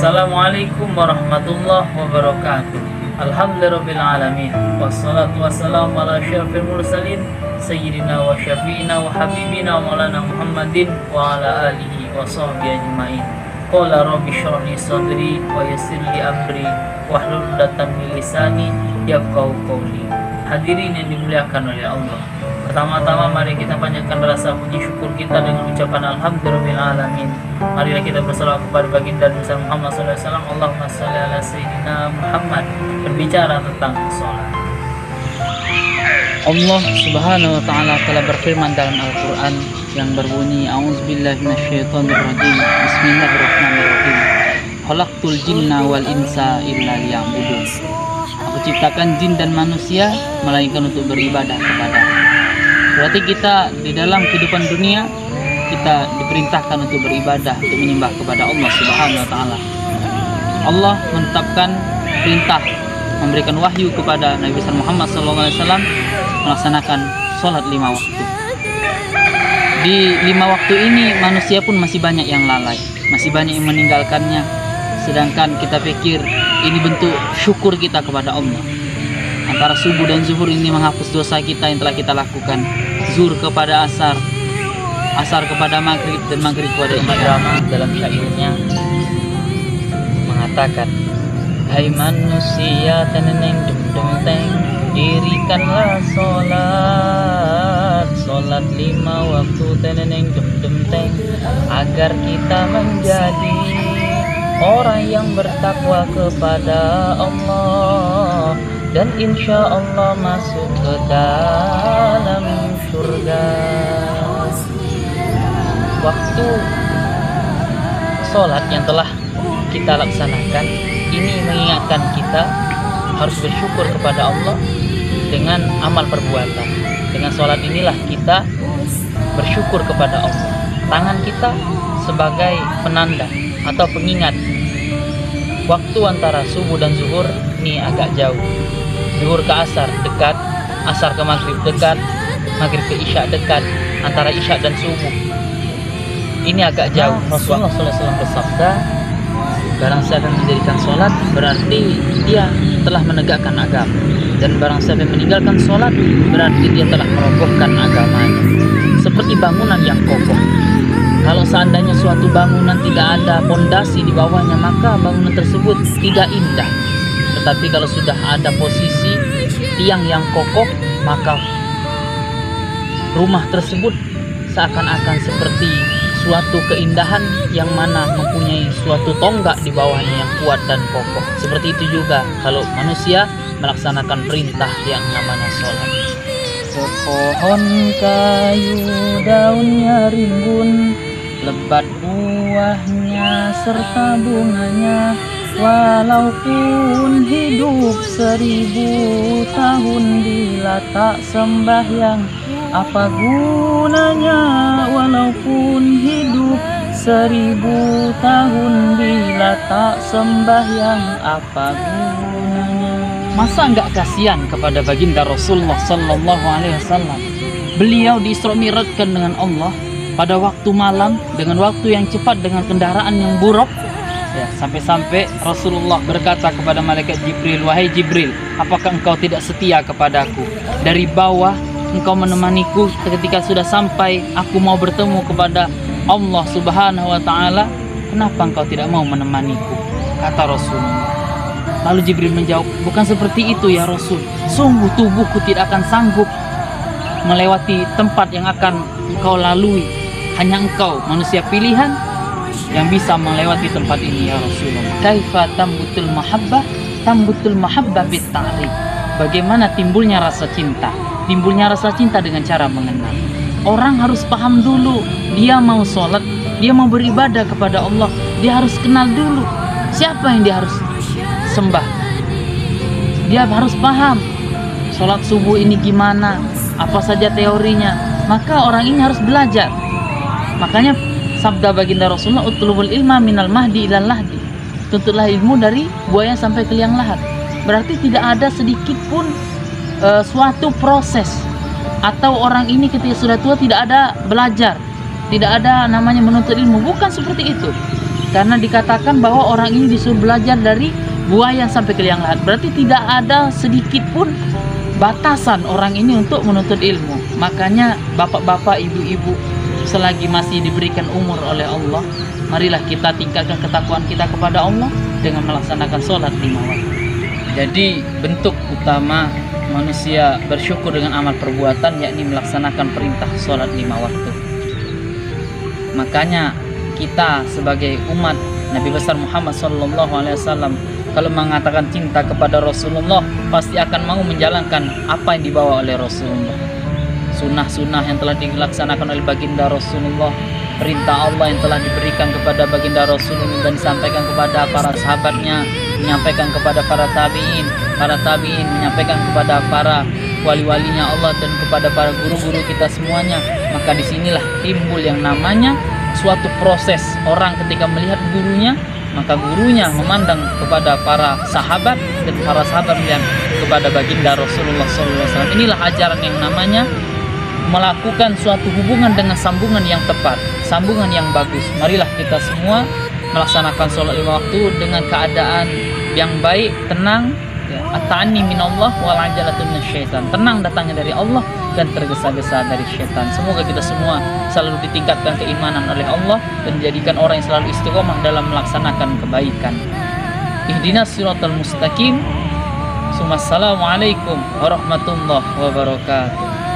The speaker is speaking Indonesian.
Assalamualaikum warahmatullahi wabarakatuh. Alhamdulillahirrabbilalamin. Wassalatu wassalamu ala asyrafil mursalin Sayyidina wa syafi'ina wa habibina wa maulana Muhammadin wa ala alihi wa sahbihi ajma'in. Qala rabbi shrah li sadri wa yassir li amri wahlul 'uqdatam min lisani yafqahu qawli. Hadirin yang dimuliakan oleh Allah, pertama-tama mari kita panjatkan rasa puji syukur kita dengan ucapan alhamdulillahirrahmanirrahim. Marilah kita bersalawat kepada baginda Nabi Muhammad SAW. Allahumma shalli ala sayyidina Muhammad. Berbicara tentang sholat, Allah Subhanahu wa taala telah berfirman dalam Al-Qur'an yang berbunyi a'udzubillahi minasyaitonirrajim. Bismillahirrahmanirrahim. Khalaqtul jinna wal insa illa liya'budun. Aku ciptakan jin dan manusia melainkan untuk beribadah kepada. Berarti kita di dalam kehidupan dunia kita diperintahkan untuk beribadah, untuk menyembah kepada Allah Subhanahu wa taala. Allah menetapkan perintah, memberikan wahyu kepada Nabi besar Muhammad SAW melaksanakan sholat 5 waktu. Di 5 waktu ini manusia pun masih banyak yang lalai, masih banyak yang meninggalkannya. Sedangkan kita pikir ini bentuk syukur kita kepada Allah. Antara subuh dan zuhur ini menghapus dosa kita yang telah kita lakukan. Zuhur kepada asar, asar kepada maghrib, dan maghrib kepada isya. Dalam syairnya mengatakan, hai manusia teneneng dem dirikanlah sholat 5 waktu teneneng dem agar kita menjadi orang yang bertakwa kepada Allah dan insya Allah masuk ke dalam surga. Waktu sholat yang telah kita laksanakan ini mengingatkan kita harus bersyukur kepada Allah dengan amal perbuatan. Dengan sholat inilah kita bersyukur kepada Allah. Tangan kita sebagai penanda atau pengingat. Waktu antara subuh dan zuhur ini agak jauh. Zuhur ke asar dekat, asar ke maghrib dekat, maghrib ke isya dekat, antara isya dan subuh ini agak jauh. Rasulullah SAW bersabda, barang siapa yang mendirikan sholat berarti dia telah menegakkan agama, dan barang siapa yang meninggalkan sholat berarti dia telah merobohkan agamanya. Seperti bangunan yang kokoh. Kalau seandainya suatu bangunan tidak ada pondasi di bawahnya, maka bangunan tersebut tidak indah. Tetapi kalau sudah ada posisi tiang yang kokoh, maka rumah tersebut seakan-akan seperti suatu keindahan yang mana mempunyai suatu tonggak di bawahnya yang kuat dan kokoh. Seperti itu juga kalau manusia melaksanakan perintah yang namanya sholat. Sepohon kayu daunnya rimbun, lebat buahnya serta bunganya, walaupun hidup 1000 tahun bila tak sembahyang, apa gunanya? Walaupun hidup 1000 tahun bila tak sembahyang, apa gunanya? Masa enggak kasihan kepada baginda Rasulullah Sallallahu Alaihi Wasallam? Beliau diisra mi'rajkan dengan Allah pada waktu malam dengan waktu yang cepat dengan kendaraan yang buruk, ya, sampai-sampai Rasulullah berkata kepada malaikat Jibril, wahai Jibril, apakah engkau tidak setia kepadaku? Dari bawah engkau menemaniku ketika sudah sampai aku mau bertemu kepada Allah Subhanahu wa taala, kenapa engkau tidak mau menemaniku? Kata Rasulullah. Lalu Jibril menjawab, bukan seperti itu ya Rasul, sungguh tubuhku tidak akan sanggup melewati tempat yang akan engkau lalui. Hanya engkau manusia pilihan yang bisa melewati tempat ini ya Rasulullah. Kaifa tambutul mahabbah? Tambutul mahabbah bit ta'rif. Bagaimana timbulnya rasa cinta? Timbulnya rasa cinta dengan cara mengenal. Orang harus paham dulu, dia mau sholat, dia mau beribadah kepada Allah, dia harus kenal dulu siapa yang dia harus sembah. Dia harus paham sholat subuh ini gimana, apa saja teorinya. Maka orang ini harus belajar. Makanya sabda baginda Rasulullah, utlubul ilma minal mahdi ilal lahdi. Tuntutlah ilmu dari buaya sampai ke liang lahat. Berarti tidak ada sedikit pun suatu proses, atau orang ini ketika sudah tua tidak ada belajar, tidak ada namanya menuntut ilmu. Bukan seperti itu. Karena dikatakan bahwa orang ini disuruh belajar dari buaya sampai ke liang lahat. Berarti tidak ada sedikit pun batasan orang ini untuk menuntut ilmu. Makanya bapak-bapak, ibu-ibu, selagi masih diberikan umur oleh Allah, marilah kita tingkatkan ketakwaan kita kepada Allah dengan melaksanakan sholat 5 waktu. Jadi bentuk utama manusia bersyukur dengan amal perbuatan yakni melaksanakan perintah sholat 5 waktu. Makanya kita sebagai umat Nabi besar Muhammad SAW, kalau mengatakan cinta kepada Rasulullah, pasti akan mau menjalankan apa yang dibawa oleh Rasulullah. Sunnah-sunnah yang telah dilaksanakan oleh baginda Rasulullah, perintah Allah yang telah diberikan kepada baginda Rasulullah dan disampaikan kepada para sahabatnya, menyampaikan kepada para tabi'in menyampaikan kepada para wali-walinya Allah dan kepada para guru-guru kita semuanya. Maka disinilah timbul yang namanya suatu proses. Orang ketika melihat gurunya, maka gurunya memandang kepada para sahabat dan para sahabat melihat kepada baginda Rasulullah SAW. Inilah ajaran yang namanya melakukan suatu hubungan dengan sambungan yang tepat, sambungan yang bagus. Marilah kita semua melaksanakan sholat 5 waktu dengan keadaan yang baik, tenang, at-ta'anni minallah wal ajalatu minasyaitan. Tenang datangnya dari Allah dan tergesa-gesa dari syaitan. Semoga kita semua selalu ditingkatkan keimanan oleh Allah dan dijadikan orang yang selalu istiqomah dalam melaksanakan kebaikan. Ihdinas siratal mustaqim. Assalamualaikum warahmatullahi wabarakatuh.